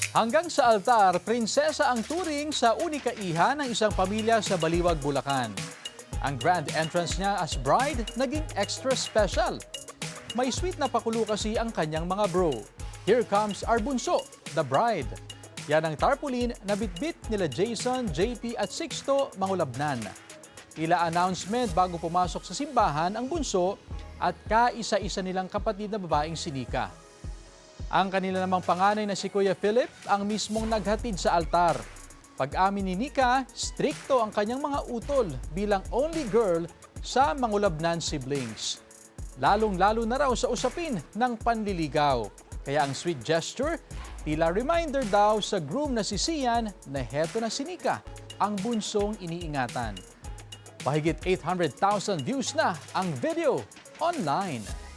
Hanggang sa altar, prinsesa ang turing sa unika-iha ng isang pamilya sa Baliwag, Bulacan. Ang grand entrance niya as bride naging extra special. May sweet na pakulo kasi ang kanyang mga bro. Here comes our bunso, the bride. Yan ang tarpaulin na bitbit nila Jason, JP at Sixto Mangulabnan. Tila announcement bago pumasok sa simbahan ang bunso at kaisa-isa nilang kapatid na babaeng si Nika. Ang kanila namang panganay na si Kuya Philip ang mismong naghatid sa altar. Pag-amin ni Nika, strikto ang kanyang mga utol bilang only girl sa Mangulabnan siblings. Lalong-lalo na raw sa usapin ng panliligaw. Kaya ang sweet gesture, tila reminder daw sa groom na si Sian na heto na si Nika, ang bunsong iniingatan. Pahigit 800,000 views na ang video online.